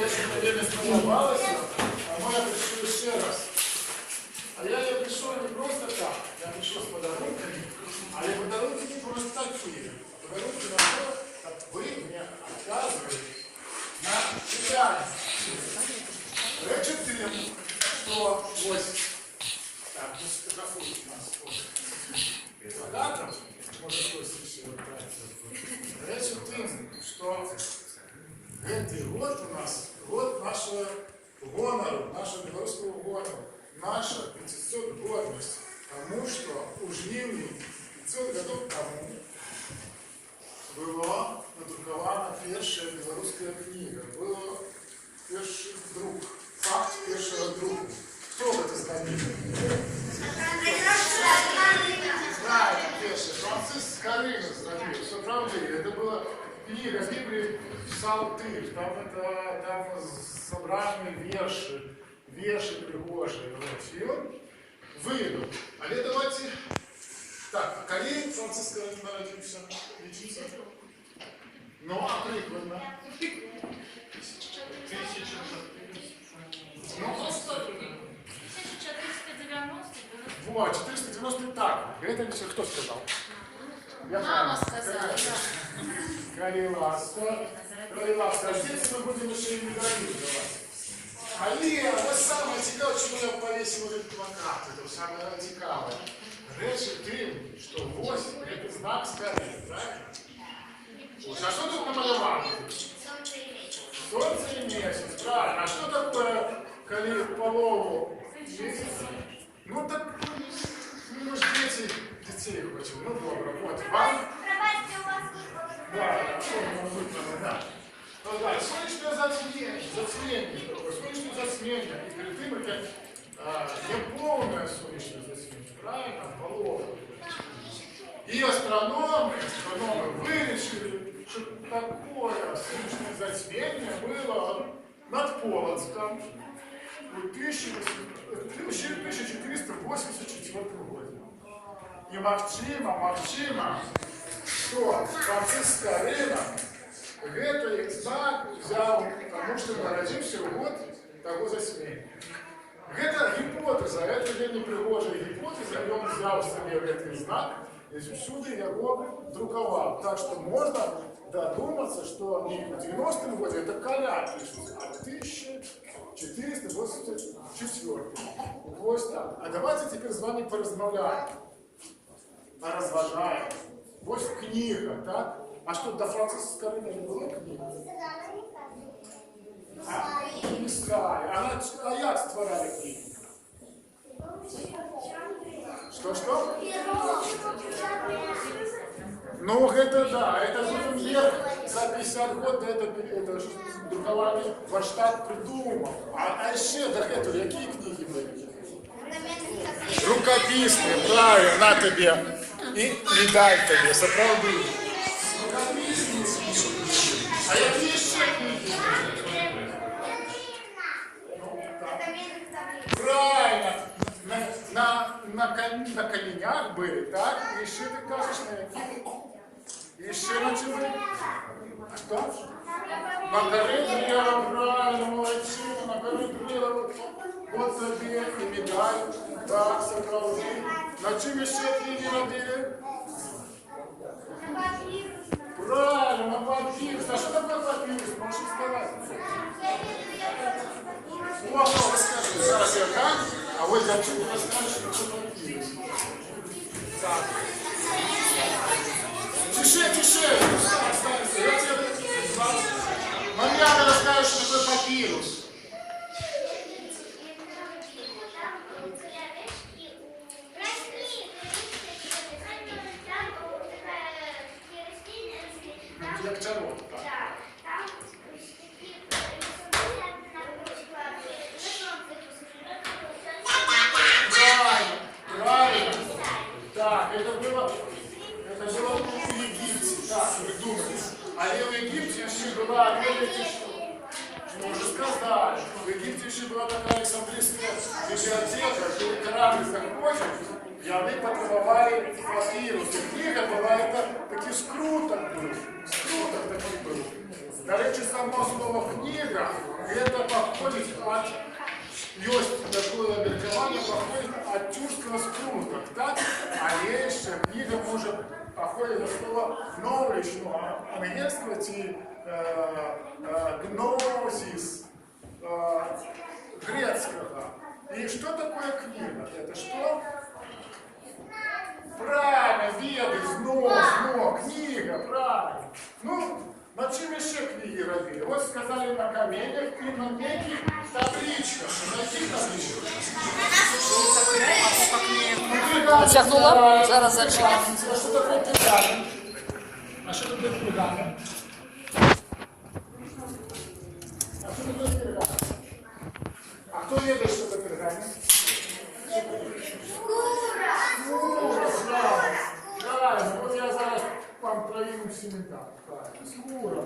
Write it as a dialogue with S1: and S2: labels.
S1: если тебе не сподобалось, а я пришел еще раз. А я пришел не просто так, я пришел с подарунками, а я подарунки не просто такие. Подарунки на то, как вы мне отказываете на реальность. Речь тем, что вот так, ну сфотографуйте нас. Фотограф, может быть, еще речь тем, что этот год у нас год нашего гонора, нашего белорусского гонора, наша 500-годность, тому что у Жнивни 500 годов тому была надрукована первая белорусская книга, был первый друг, факт первого друга. Кто в это знает? Да, это первый. Франциск Скорина знает. Все правда, это была книга Библии Псалтырь, там собраны верши пригожие. И он выйду. Але давайте. Так, а коли Франциск Скорина народился? Лечится? Ну, а прикладно?
S2: 1490.
S1: Вот, 490 так. Это не все кто сказал?
S2: Мама сказала.
S1: Кралиласка. Здесь мы будем еще и медалью давать. Але, ось саме цікаве, чому я повесил этот плакат. Это самое цікаве. Речь тем, что 8 это знак скорее, правильно? А что тут намалевано? Солнце и месяц, правильно. А что такое, коли полову месяца? Ну так, мы же детей хотим. Ну добро, вот. Вам? Да. Ну да, солнечное затмение такое, солнечное затмение. И перед тем это не полное солнечное затмение, правильно? Полову. И астрономы выречили, что такое солнечное затмение было над Полоцком в 1484 году. И Максима, что Франциск Скорина этот знак взял, потому что народился в год того затмения. Это гипотеза, это не пригожая гипотеза, и он взял себе этот знак, и всюду его друковал. Так что можно додуматься, что не в 90-м году это коля пишется, а 1484. Вот так. А давайте теперь с вами поразмовляем, поразважаем. Вот книга, так? А что, до Франциска Скорина не была книга? Не стали. А як створали книгу? Что? Ну, это да, это Гутенберг за 50 год это друкование Варштадт придумал. А еще до этого какие книги были? Рукописные, правильно, на тебе. И медаль тебе, сопроводу. Рукописные. А какие еще книги? Правильно. На коленях были, так? Еще ты кажешь на какие? Еще на чего? А что? Макары Брила, правильно, молодчина, Макары Брила, вот тебе и медаль, так, сокровищ. На чем еще книги родили? Правильно, на папирус. А что такое папирус? Можешь сказать? Вот, расскажи. Зараз я дам, а вы зачем расскажете, что папирус? Так. Тише. Я тебе Мамьяна расскажет, что такое папирус. Для чего? Правильно. Так, это было в Египте. Так, вы думаете. А в Египте еще была, мы уже сказали, в Египте еще была такая Александрийская библиотека, где корабль заходит, и они потребовали папирус. И книга была, это такий скруток был. Скруток такий был. До речі, само слово книга Это походит от, есть такое меркование, походит от тюркского скрута. Так, а есть книга может походит от слова knowledge, ну, английского ти гносис, грецкого. И что такое книга? Это что? Правильно, веды, сно, книга, правильно. Ну, над чем еще книги робили? Вот сказали на каменях, и на неких табличках. Найти табличку.
S2: Тягнула, зараз зачиню.
S1: А что такое пергамент? А что такое пергамент? А что такое пергамент? А кто ведает, что такое пергамент? Правильно, вот я зараз вам проверю семена. Правильно, скура.